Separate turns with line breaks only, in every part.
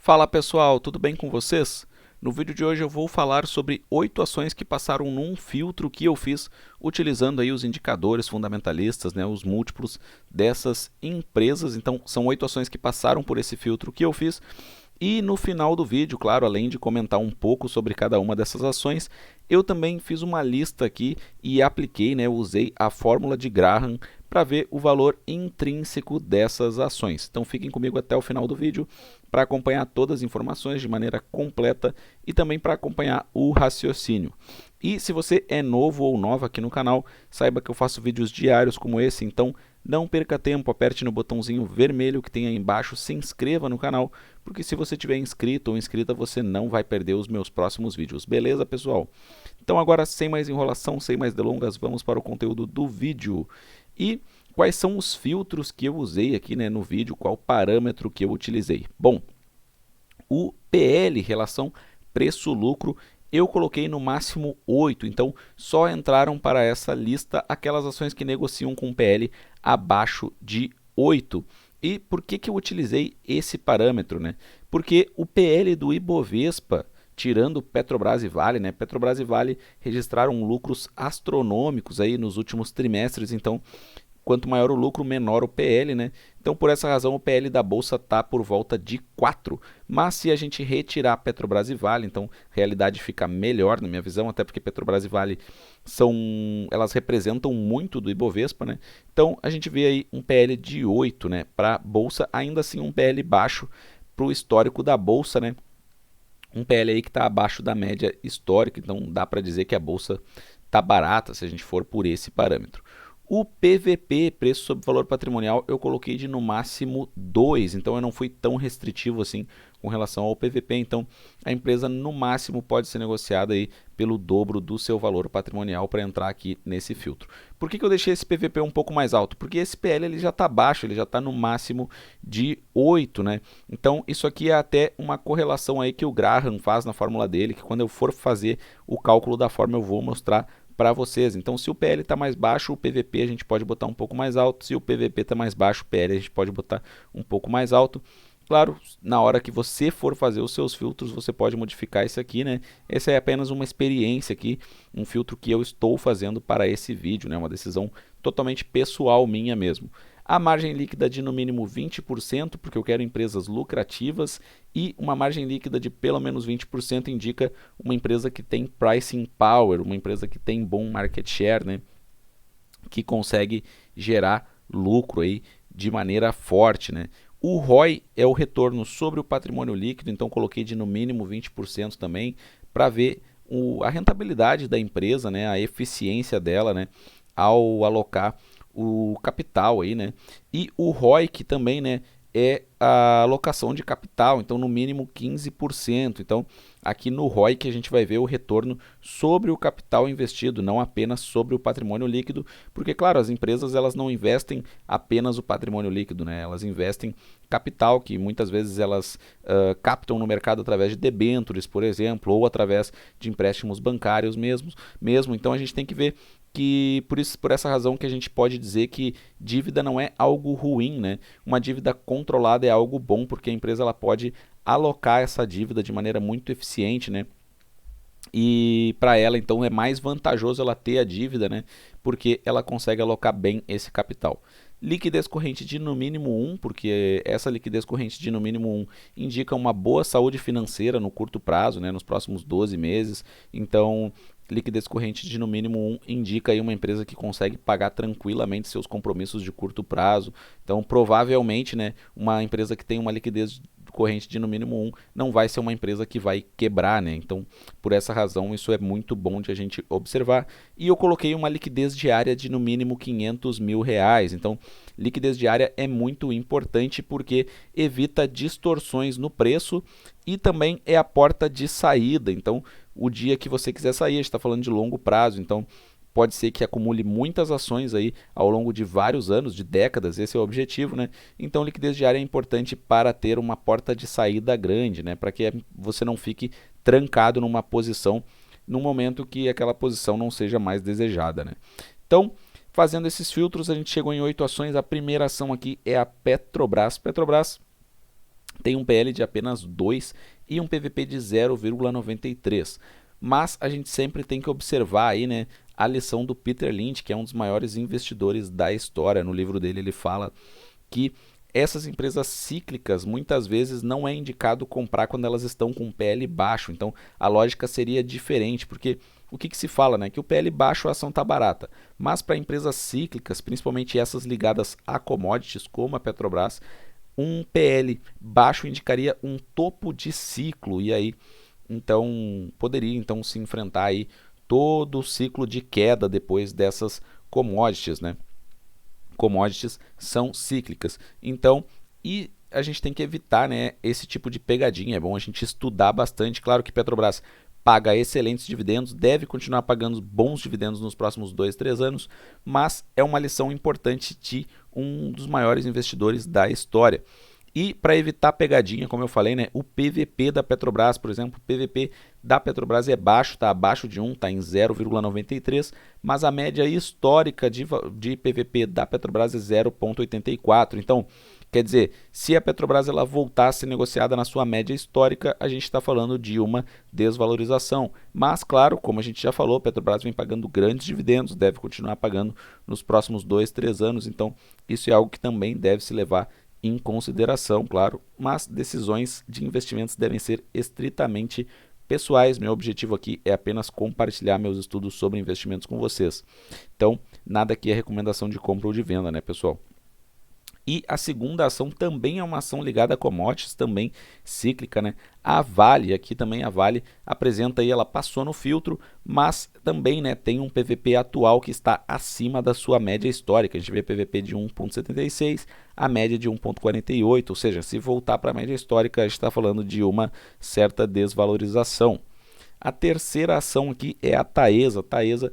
Fala pessoal, tudo bem com vocês? No vídeo de hoje eu vou falar sobre 8 ações que passaram num filtro que eu fiz utilizando aí os indicadores fundamentalistas, né, os múltiplos dessas empresas. Então são 8 ações que passaram por esse filtro que eu fiz. E no final do vídeo, claro, além de comentar um pouco sobre cada uma dessas ações, eu também fiz uma lista aqui e apliquei, né, usei a fórmula de Graham para ver o valor intrínseco dessas ações. Então fiquem comigo até o final do vídeo para acompanhar todas as informações de maneira completa e também para acompanhar o raciocínio. E se você é novo ou nova aqui no canal, saiba que eu faço vídeos diários como esse, então não perca tempo, aperte no botãozinho vermelho que tem aí embaixo, se inscreva no canal, porque se você tiver inscrito ou inscrita, você não vai perder os meus próximos vídeos. Beleza, pessoal? Então agora, sem mais enrolação, sem mais delongas, vamos para o conteúdo do vídeo. E quais são os filtros que eu usei aqui, né, no vídeo, qual parâmetro que eu utilizei? Bom, o PL, relação preço-lucro, eu coloquei no máximo 8, então só entraram para essa lista aquelas ações que negociam com PL abaixo de 8. E por que eu utilizei esse parâmetro, né? Porque o PL do Ibovespa, tirando Petrobras e Vale, né? Petrobras e Vale registraram lucros astronômicos aí nos últimos trimestres, então quanto maior o lucro, menor o PL, né? Então, por essa razão, o PL da Bolsa está por volta de 4. Mas se a gente retirar Petrobras e Vale, então a realidade fica melhor, na minha visão, até porque Petrobras e Vale elas representam muito do Ibovespa, né? Então, a gente vê aí um PL de 8, né? Para a Bolsa, ainda assim um PL baixo para o histórico da Bolsa, né? Um PL aí que está abaixo da média histórica, então dá para dizer que a Bolsa está barata se a gente for por esse parâmetro. O PVP, preço sobre valor patrimonial, eu coloquei de no máximo 2, então eu não fui tão restritivo assim com relação ao PVP, então a empresa no máximo pode ser negociada aí pelo dobro do seu valor patrimonial para entrar aqui nesse filtro. Por que eu deixei esse PVP um pouco mais alto? Porque esse PL ele já está baixo, ele já está no máximo de 8, né? Então isso aqui é até uma correlação aí que o Graham faz na fórmula dele, que quando eu for fazer o cálculo da fórmula eu vou mostrar para vocês. Então, se o PL está mais baixo, o PVP a gente pode botar um pouco mais alto. Se o PVP está mais baixo, o PL a gente pode botar um pouco mais alto. Claro, na hora que você for fazer os seus filtros, você pode modificar isso aqui, né? Essa é apenas uma experiência aqui, um filtro que eu estou fazendo para esse vídeo, né? Uma decisão totalmente pessoal minha mesmo. A margem líquida de no mínimo 20%, porque eu quero empresas lucrativas, e uma margem líquida de pelo menos 20% indica uma empresa que tem pricing power, uma empresa que tem bom market share, né? Que consegue gerar lucro aí de maneira forte, né? O ROI é o retorno sobre o patrimônio líquido, então coloquei de no mínimo 20% também, para ver a rentabilidade da empresa, né? A eficiência dela, né? Ao alocar o capital aí, né? E o ROIC também, né? É a alocação de capital, então no mínimo 15%. Então aqui no ROIC a gente vai ver o retorno sobre o capital investido, não apenas sobre o patrimônio líquido, porque claro, as empresas elas não investem apenas o patrimônio líquido, né? Elas investem capital que muitas vezes elas captam no mercado através de debêntures, por exemplo, ou através de empréstimos bancários mesmo. Então a gente tem que ver que por essa razão que a gente pode dizer que dívida não é algo ruim, né? Uma dívida controlada é algo bom, porque a empresa ela pode alocar essa dívida de maneira muito eficiente, né? E para ela, então, é mais vantajoso ela ter a dívida, né? Porque ela consegue alocar bem esse capital. Liquidez corrente de no mínimo 1, porque essa liquidez corrente de no mínimo 1 indica uma boa saúde financeira no curto prazo, né? Nos próximos 12 meses. Então, liquidez corrente de no mínimo 1 indica aí uma empresa que consegue pagar tranquilamente seus compromissos de curto prazo. Então, provavelmente, né, uma empresa que tem uma liquidez corrente de no mínimo 1 não vai ser uma empresa que vai quebrar, né? Então, por essa razão, isso é muito bom de a gente observar. E eu coloquei uma liquidez diária de no mínimo R$ 500 mil. Então, liquidez diária é muito importante porque evita distorções no preço e também é a porta de saída. Então, o dia que você quiser sair, a gente está falando de longo prazo, então pode ser que acumule muitas ações aí ao longo de vários anos, de décadas, esse é o objetivo, né? Então liquidez diária é importante para ter uma porta de saída grande, né? Para que você não fique trancado numa posição no momento que aquela posição não seja mais desejada, né? Então, fazendo esses filtros, a gente chegou em 8 ações. A primeira ação aqui é a Petrobras. Petrobras tem um PL de apenas 2 e um PVP de 0,93. Mas a gente sempre tem que observar aí, né, a lição do Peter Lynch, que é um dos maiores investidores da história. No livro dele ele fala que essas empresas cíclicas muitas vezes não é indicado comprar quando elas estão com PL baixo. Então a lógica seria diferente, porque o que se fala, né? Que o PL baixo a ação está barata. Mas para empresas cíclicas, principalmente essas ligadas a commodities, como a Petrobras, um PL baixo indicaria um topo de ciclo. E aí, então, poderia então se enfrentar aí todo o ciclo de queda depois dessas commodities, né? Commodities são cíclicas. Então, e a gente tem que evitar, né, esse tipo de pegadinha. É bom a gente estudar bastante. Claro que Petrobras paga excelentes dividendos, deve continuar pagando bons dividendos nos próximos 2, 3 anos, mas é uma lição importante de um dos maiores investidores da história. E para evitar pegadinha, como eu falei, né, o PVP da Petrobras, por exemplo, o PVP da Petrobras é baixo, está abaixo de 1, está em 0,93, mas a média histórica de PVP da Petrobras é 0,84. Então, quer dizer, se a Petrobras ela voltar a ser negociada na sua média histórica, a gente está falando de uma desvalorização. Mas, claro, como a gente já falou, a Petrobras vem pagando grandes dividendos, deve continuar pagando nos próximos 2, 3 anos. Então, isso é algo que também deve se levar em consideração, claro, mas decisões de investimentos devem ser estritamente pessoais. Meu objetivo aqui é apenas compartilhar meus estudos sobre investimentos com vocês. Então, nada aqui é recomendação de compra ou de venda, né, pessoal? E a segunda ação também é uma ação ligada a commodities, também cíclica, né? A Vale, aqui também a Vale apresenta aí, ela passou no filtro, mas também, né, tem um PVP atual que está acima da sua média histórica. A gente vê PVP de 1,76, a média de 1,48, ou seja, se voltar para a média histórica, a gente está falando de uma certa desvalorização. A terceira ação aqui é a Taesa. A Taesa,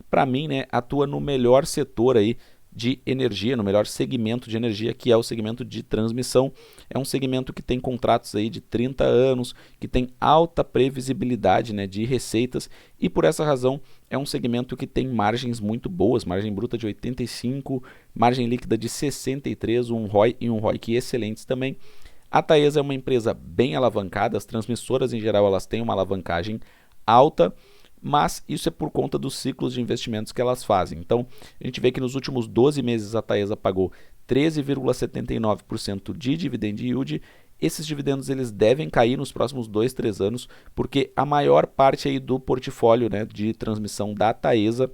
para mim, né, atua no melhor setor aí de energia, no melhor segmento de energia, que é o segmento de transmissão. É um segmento que tem contratos aí de 30 anos, que tem alta previsibilidade, né, de receitas, e por essa razão é um segmento que tem margens muito boas, margem bruta de 85, margem líquida de 63, um ROI e um ROIC excelentes também. A Taesa é uma empresa bem alavancada, as transmissoras em geral elas têm uma alavancagem alta, mas isso é por conta dos ciclos de investimentos que elas fazem. Então, a gente vê que nos últimos 12 meses a Taesa pagou 13,79% de dividend yield. Esses dividendos eles devem cair nos próximos 2, 3 anos, porque a maior parte aí do portfólio, né, de transmissão da Taesa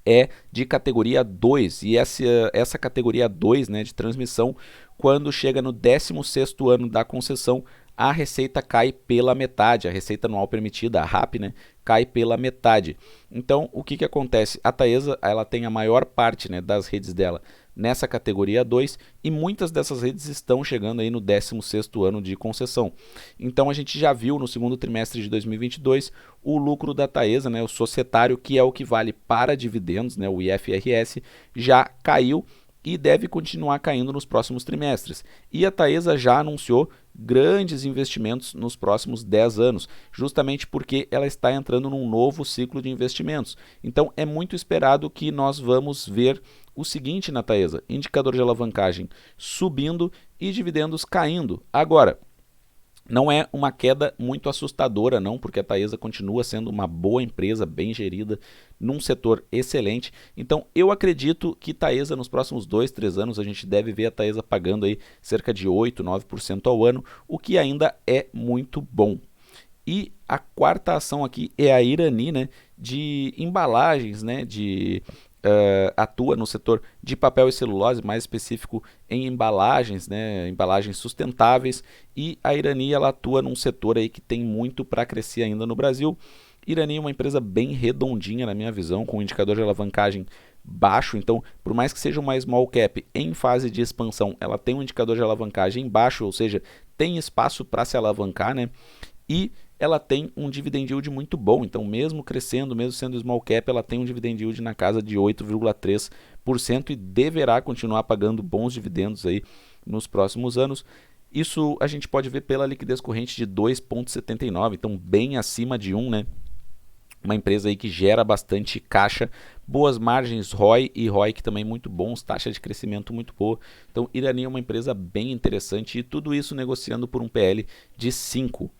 é de categoria 2, e essa categoria 2, né, de transmissão, quando chega no 16º ano da concessão, a receita cai pela metade, a receita anual permitida, a RAP, né, cai pela metade. Então, o que acontece? A Taesa ela tem a maior parte, né, das redes dela nessa categoria 2 e muitas dessas redes estão chegando aí no 16º ano de concessão. Então, a gente já viu no segundo trimestre de 2022 o lucro da Taesa, né, o societário, que é o que vale para dividendos, né, o IFRS, já caiu e deve continuar caindo nos próximos trimestres. E a Taesa já anunciou grandes investimentos nos próximos 10 anos, justamente porque ela está entrando num novo ciclo de investimentos. Então é muito esperado que nós vamos ver o seguinte na Taesa: indicador de alavancagem subindo e dividendos caindo. Agora, não é uma queda muito assustadora, não, porque a Taesa continua sendo uma boa empresa, bem gerida, num setor excelente. Então, eu acredito que Taesa, nos próximos 2, 3 anos, a gente deve ver a Taesa pagando aí cerca de 8, 9% ao ano, o que ainda é muito bom. E a quarta ação aqui é a Irani, né, de embalagens, né, atua no setor de papel e celulose, mais específico em embalagens, né, embalagens sustentáveis, e a Irani ela atua num setor aí que tem muito para crescer ainda no Brasil. Irani é uma empresa bem redondinha na minha visão, com um indicador de alavancagem baixo, então por mais que seja uma small cap em fase de expansão, ela tem um indicador de alavancagem baixo, ou seja, tem espaço para se alavancar, né? E ela tem um dividend yield muito bom, então mesmo crescendo, mesmo sendo small cap, ela tem um dividend yield na casa de 8,3% e deverá continuar pagando bons dividendos aí nos próximos anos. Isso a gente pode ver pela liquidez corrente de 2,79, então bem acima de 1, né? Uma empresa aí que gera bastante caixa boas margens ROI e ROIC também muito bons, taxa de crescimento muito boa. Então, Irani é uma empresa bem interessante e tudo isso negociando por um PL de 5.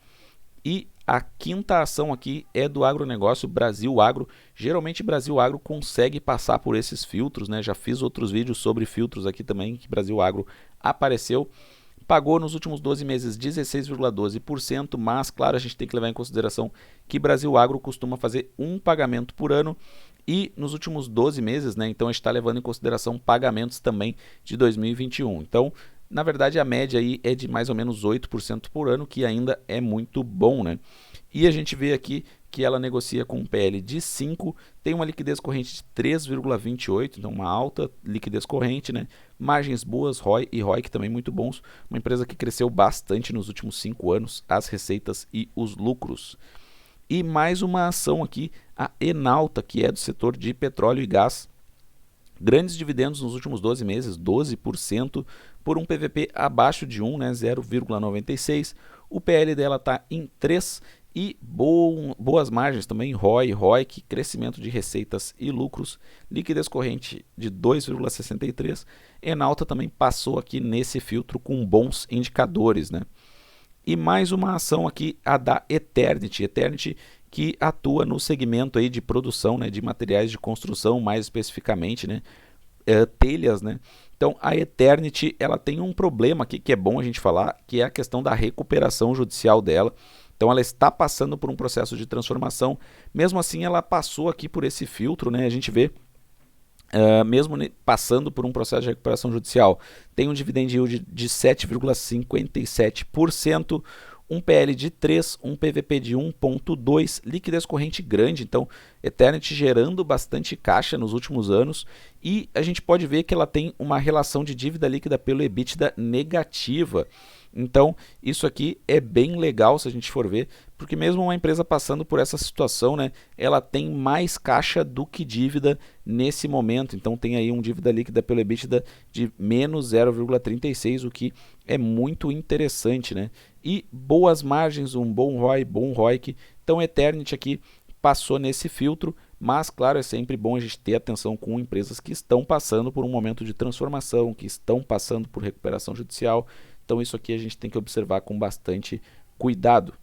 E a quinta ação aqui é do agronegócio Brasil Agro. Geralmente Brasil Agro consegue passar por esses filtros, né? Já fiz outros vídeos sobre filtros aqui também, que Brasil Agro apareceu. Pagou nos últimos 12 meses 16,12%, mas claro, a gente tem que levar em consideração que Brasil Agro costuma fazer um pagamento por ano e nos últimos 12 meses, né, então a gente está levando em consideração pagamentos também de 2021. Então, na verdade, a média aí é de mais ou menos 8% por ano, que ainda é muito bom, né? E a gente vê aqui que ela negocia com um PL de 5, tem uma liquidez corrente de 3,28, então uma alta liquidez corrente, né? Margens boas, ROI e ROIC também muito bons. Uma empresa que cresceu bastante nos últimos 5 anos, as receitas e os lucros. E mais uma ação aqui, a Enalta, que é do setor de petróleo e gás. Grandes dividendos nos últimos 12 meses, 12%, por um PVP abaixo de 1, né, 0,96. O PL dela está em 3 e boas margens também, ROI, ROIC, crescimento de receitas e lucros, liquidez corrente de 2,63. Enalta também passou aqui nesse filtro com bons indicadores, né? E mais uma ação aqui, a da Eternity, que atua no segmento aí de produção, né, de materiais de construção, mais especificamente, né, telhas, né. Então a Eternity, ela tem um problema aqui que é bom a gente falar, que é a questão da recuperação judicial dela. Então ela está passando por um processo de transformação, mesmo assim ela passou aqui por esse filtro, né, a gente vê. Mesmo passando por um processo de recuperação judicial, tem um dividend yield de 7,57%, um PL de 3, um PVP de 1,2, liquidez corrente grande, então Eternity gerando bastante caixa nos últimos anos, e a gente pode ver que ela tem uma relação de dívida líquida pelo EBITDA negativa. Então, isso aqui é bem legal se a gente for ver, porque mesmo uma empresa passando por essa situação, né, ela tem mais caixa do que dívida nesse momento. Então, tem aí um dívida líquida pelo EBITDA de menos 0,36, o que é muito interessante, né? E boas margens, um bom ROI, bom ROIC. Então, Eternity aqui passou nesse filtro, mas, claro, é sempre bom a gente ter atenção com empresas que estão passando por um momento de transformação, que estão passando por recuperação judicial. Então isso aqui a gente tem que observar com bastante cuidado.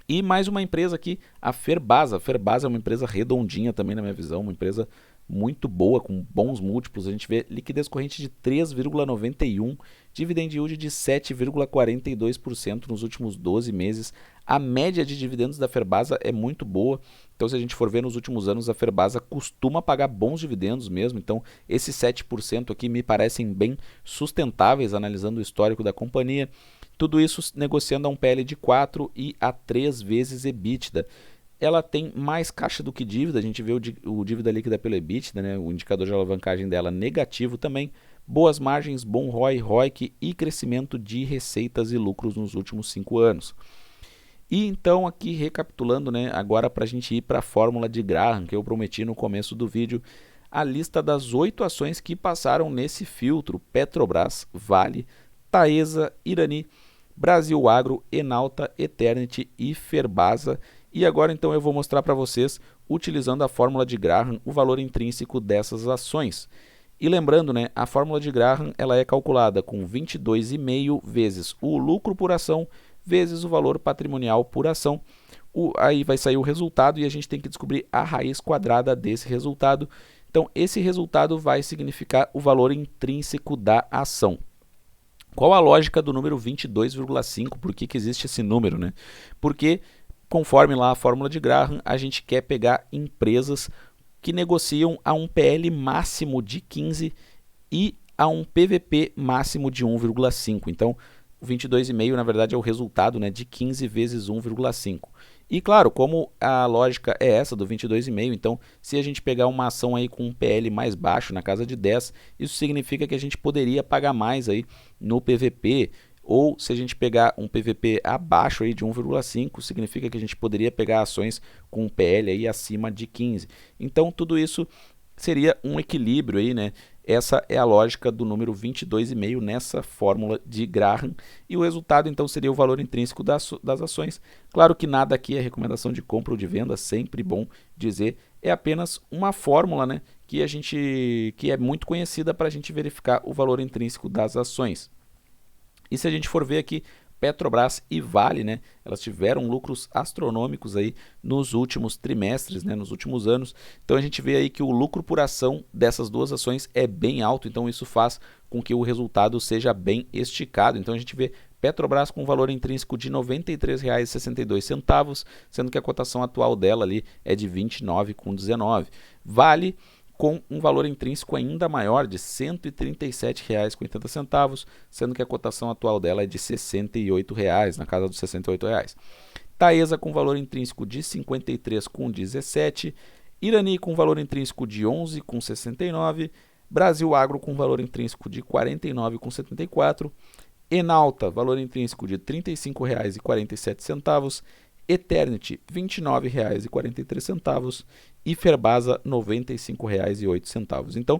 E mais uma empresa aqui, a Ferbasa. A Ferbasa é uma empresa redondinha também na minha visão, uma empresa muito boa, com bons múltiplos. A gente vê liquidez corrente de 3,91, dividend yield de 7,42% nos últimos 12 meses. A média de dividendos da Ferbasa é muito boa. Então, se a gente for ver nos últimos anos, a Ferbasa costuma pagar bons dividendos mesmo. Então, esses 7% aqui me parecem bem sustentáveis, analisando o histórico da companhia. Tudo isso negociando a um PL de 4 e a 3 vezes EBITDA. Ela tem mais caixa do que dívida, a gente vê o dívida líquida pelo EBITDA, né? O indicador de alavancagem dela negativo também. Boas margens, bom ROI, ROIC e crescimento de receitas e lucros nos últimos 5 anos. E então aqui recapitulando, né, agora para a gente ir para a fórmula de Graham, que eu prometi no começo do vídeo, a lista das 8 ações que passaram nesse filtro: Petrobras, Vale, Taesa, Irani, Brasil Agro, Enalta, Eternity e Ferbasa. E agora então eu vou mostrar para vocês, utilizando a fórmula de Graham, o valor intrínseco dessas ações. E lembrando, né, a fórmula de Graham ela é calculada com 22,5 vezes o lucro por ação vezes o valor patrimonial por ação. Aí vai sair o resultado e a gente tem que descobrir a raiz quadrada desse resultado. Então esse resultado vai significar o valor intrínseco da ação. Qual a lógica do número 22,5? Por que existe esse número, né? Porque, conforme lá a fórmula de Graham, a gente quer pegar empresas que negociam a um PL máximo de 15 e a um PVP máximo de 1,5. Então, o 22,5 na verdade é o resultado, né, de 15 vezes 1,5. E claro, como a lógica é essa do 22,5, então se a gente pegar uma ação aí com um PL mais baixo, na casa de 10, isso significa que a gente poderia pagar mais aí no PVP, ou se a gente pegar um PVP abaixo aí de 1,5, significa que a gente poderia pegar ações com um PL aí acima de 15. Então tudo isso seria um equilíbrio aí, né? Essa é a lógica do número 22,5 nessa fórmula de Graham. E o resultado, então, seria o valor intrínseco das ações. Claro que nada aqui é recomendação de compra ou de venda, sempre bom dizer. é apenas uma fórmula, né, que é muito conhecida para a gente verificar o valor intrínseco das ações. E se a gente for ver aqui, Petrobras e Vale, né, elas tiveram lucros astronômicos aí nos últimos trimestres, né, nos últimos anos. Então a gente vê aí que o lucro por ação dessas duas ações é bem alto, então isso faz com que o resultado seja bem esticado. Então a gente vê Petrobras com um valor intrínseco de R$ 93,62, sendo que a cotação atual dela ali é de R$ 29,19. Vale com um valor intrínseco ainda maior de R$ 137,80, sendo que a cotação atual dela é de R$ 68, na casa dos R$ 68. Taesa com valor intrínseco de R$ 53,17, Irani com valor intrínseco de R$ 11,69, Brasil Agro com valor intrínseco de R$ 49,74, Enalta, valor intrínseco de R$ 35,47, Eternity, R$ 29,43 e Ferbasa, R$ 95,08. Então,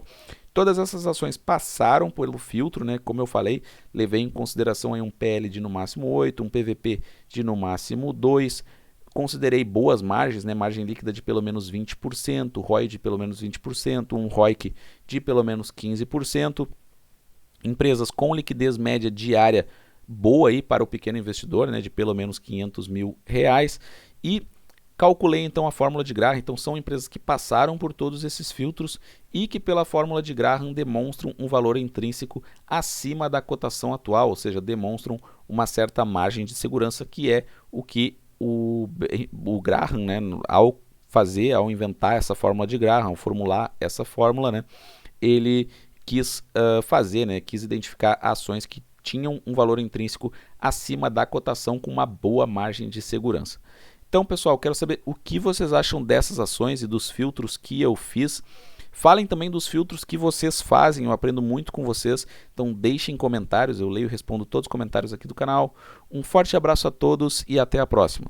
todas essas ações passaram pelo filtro, né? Como eu falei, levei em consideração aí um PL de no máximo 8, um PVP de no máximo 2, considerei boas margens, né? Margem líquida de pelo menos 20%, ROI de pelo menos 20%, um ROIC de pelo menos 15%, empresas com liquidez média diária boa aí para o pequeno investidor, né, de pelo menos R$500 mil, e calculei então a fórmula de Graham. Então são empresas que passaram por todos esses filtros e que pela fórmula de Graham demonstram um valor intrínseco acima da cotação atual, ou seja, demonstram uma certa margem de segurança, que é o que o Graham, né, ao inventar essa fórmula de Graham, ao formular essa fórmula, né, ele quis fazer, né, quis identificar ações que tinham um valor intrínseco acima da cotação com uma boa margem de segurança. Então, pessoal, quero saber o que vocês acham dessas ações e dos filtros que eu fiz. Falem também dos filtros que vocês fazem, eu aprendo muito com vocês, então deixem comentários, eu leio e respondo todos os comentários aqui do canal. Um forte abraço a todos e até a próxima.